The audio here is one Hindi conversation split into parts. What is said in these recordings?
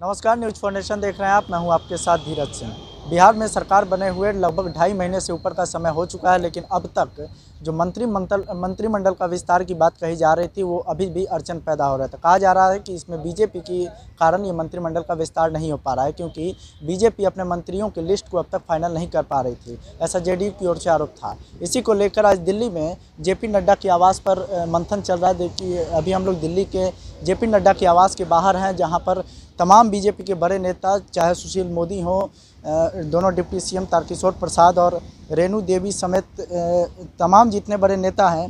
नमस्कार, न्यूज़ फॉर नेशन देख रहे हैं आप। मैं हूं आपके साथ धीरज सिंह। बिहार में सरकार बने हुए लगभग 2.5 महीने से ऊपर का समय हो चुका है, लेकिन अब तक जो मंत्रिमंडल का विस्तार की बात कही जा रही थी वो अभी भी अड़चन पैदा हो रहा था। कहा जा रहा है कि इसमें बीजेपी के कारण ये मंत्रिमंडल का विस्तार नहीं हो पा रहा है, क्योंकि बीजेपी अपने मंत्रियों की लिस्ट को अब तक फाइनल नहीं कर पा रही थी। ऐसा जेडीयू की ओर से आरोप था। इसी को लेकर आज दिल्ली में जेपी नड्डा की आवास पर मंथन चल रहा है। देखिए, अभी हम लोग दिल्ली के जेपी नड्डा की आवास के बाहर हैं, जहाँ पर तमाम बीजेपी के बड़े नेता, चाहे सुशील मोदी हो, दोनों डिप्टी सीएम तारकिशोर प्रसाद और रेणु देवी समेत तमाम जितने बड़े नेता हैं,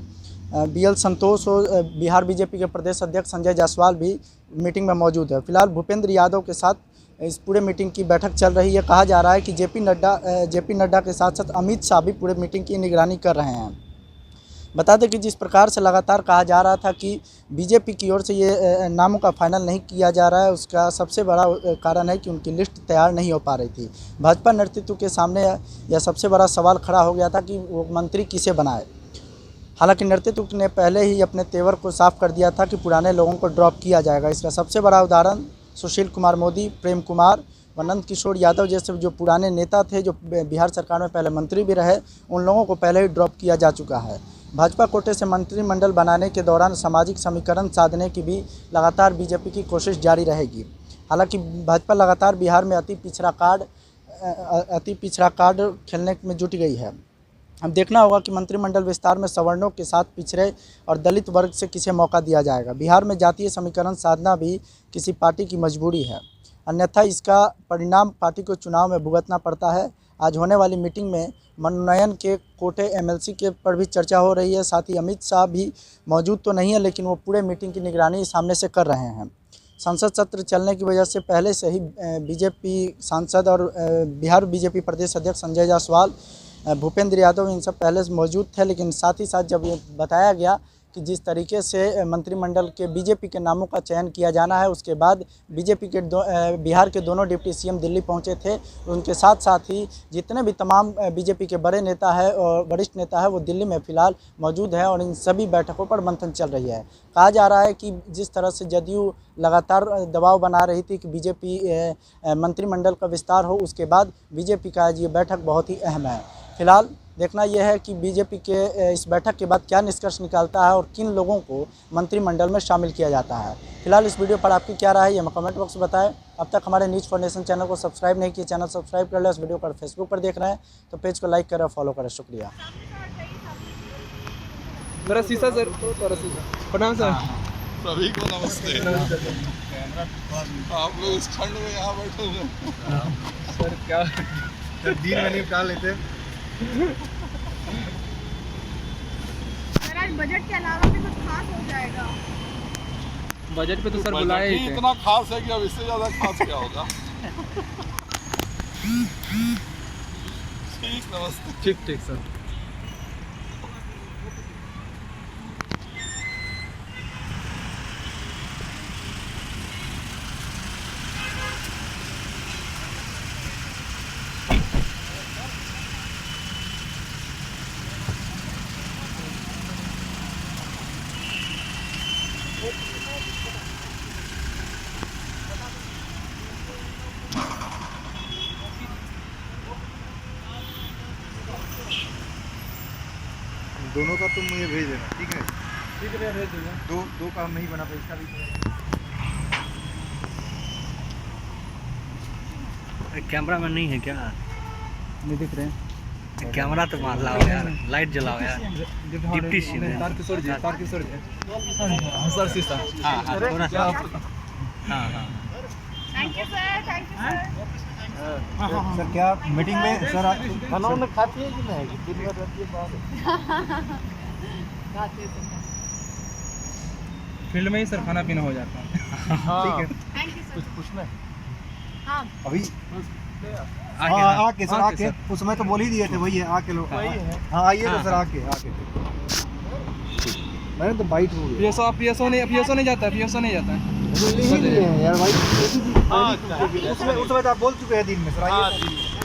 बीएल संतोष हो, बिहार बीजेपी के प्रदेश अध्यक्ष संजय जायसवाल भी मीटिंग में मौजूद है। फिलहाल भूपेंद्र यादव के साथ इस पूरे मीटिंग की बैठक चल रही है। कहा जा रहा है कि जेपी नड्डा के साथ साथ अमित शाह भी पूरे मीटिंग की निगरानी कर रहे हैं। बता दें कि जिस प्रकार से लगातार कहा जा रहा था कि बीजेपी की ओर से ये नामों का फाइनल नहीं किया जा रहा है, उसका सबसे बड़ा कारण है कि उनकी लिस्ट तैयार नहीं हो पा रही थी। भाजपा नेतृत्व के सामने यह सबसे बड़ा सवाल खड़ा हो गया था कि वो मंत्री किसे बनाए। हालांकि नेतृत्व ने पहले ही अपने तेवर को साफ कर दिया था कि पुराने लोगों को ड्रॉप किया जाएगा। इसका सबसे बड़ा उदाहरण सुशील कुमार मोदी, प्रेम कुमार व नंद किशोर यादव जैसे जो पुराने नेता थे, जो बिहार सरकार में पहले मंत्री भी रहे, उन लोगों को पहले ही ड्रॉप किया जा चुका है। भाजपा कोटे से मंत्रिमंडल बनाने के दौरान सामाजिक समीकरण साधने की भी लगातार बीजेपी की कोशिश जारी रहेगी। हालांकि भाजपा लगातार बिहार में अति पिछड़ा कार्ड खेलने में जुट गई है। अब देखना होगा कि मंत्रिमंडल विस्तार में सवर्णों के साथ पिछड़े और दलित वर्ग से किसे मौका दिया जाएगा। बिहार में जातीय समीकरण साधना भी किसी पार्टी की मजबूरी है, अन्यथा इसका परिणाम पार्टी को चुनाव में भुगतना पड़ता है। आज होने वाली मीटिंग में मनोनयन के कोटे एमएलसी के पर भी चर्चा हो रही है। साथ ही अमित शाह भी मौजूद तो नहीं है, लेकिन वो पूरे मीटिंग की निगरानी सामने से कर रहे हैं। संसद सत्र चलने की वजह से पहले से ही बीजेपी सांसद और बिहार बीजेपी प्रदेश अध्यक्ष संजय जायसवाल, भूपेंद्र यादव, इन सब पहले से मौजूद थे। लेकिन साथ ही साथ जब ये बताया गया कि जिस तरीके से मंत्रिमंडल के बीजेपी के नामों का चयन किया जाना है, उसके बाद बीजेपी के बिहार के दोनों डिप्टी सीएम दिल्ली पहुंचे थे। उनके साथ साथ ही जितने भी तमाम बीजेपी के बड़े नेता है और वरिष्ठ नेता है, वो दिल्ली में फ़िलहाल मौजूद है और इन सभी बैठकों पर मंथन चल रही है। कहा जा रहा है कि जिस तरह से जदयू लगातार दबाव बना रही थी कि बीजेपी मंत्रिमंडल का विस्तार हो, उसके बाद बीजेपी का आज ये बैठक बहुत ही अहम है। फिलहाल देखना यह है कि बीजेपी के इस बैठक के बाद क्या निष्कर्ष निकालता है और किन लोगों को मंत्रिमंडल में शामिल किया जाता है। फिलहाल इस वीडियो पर आपकी क्या राय है, ये हमें कमेंट बॉक्स में बताएं। अब तक हमारे न्यूज़ फॉर नेशन चैनल को सब्सक्राइब नहीं किया, चैनल सब्सक्राइब कर लें। इस वीडियो पर फेसबुक पर देख रहे हैं तो पेज को लाइक करें और फॉलो करें। शुक्रिया। मेरा शीशा सर, प्रणाम सर। सभी को नमस्ते। आप लोग इस ठंड में यहाँ बैठे हुए सर क्या दिन में निपटा लेते। सर आज बजट के अलावा भी कुछ खास हो जाएगा। बजट पे तो सर बुलाए ही थे। इतना खास है कि अब इससे ज्यादा खास क्या होगा। ठीक, नमस्ते। ठीक सर। दोनों का तुम मुझे भेज देना, ठीक है? ठीक है, भेज दूँगा। दो काम नहीं बना पाई, इसका भी कैमरा मैन नहीं है क्या? नहीं दिख रहे हैं। कैमरा तो मार लाओ यार, लाइट जलाओ यार। डिप्टी सीएम है। तारकिशोर जी सर शीशा। हाँ थोड़ा सा। हाँ thank you sir, thank you sir. Sir क्या मीटिंग में सर खाना उन्हें खाती है कि नहीं? दिन भर रहती है बाहर। फील्ड में ही सर खाना पीना हो जाता है। ठीक है, थैंक यू कुछ सर। पूछना है हाँ अभी? आके आके सर, आके उसमें तो बोल ही दिए थे, वही है, आके लो। हाँ आइए तो सर, आके मैंने तो बाइट हो गया। पीएसओ नहीं जाता है। नहीं है यार भाई, उसमें तो आप बोल चुके हैं दिन में सर। आइए।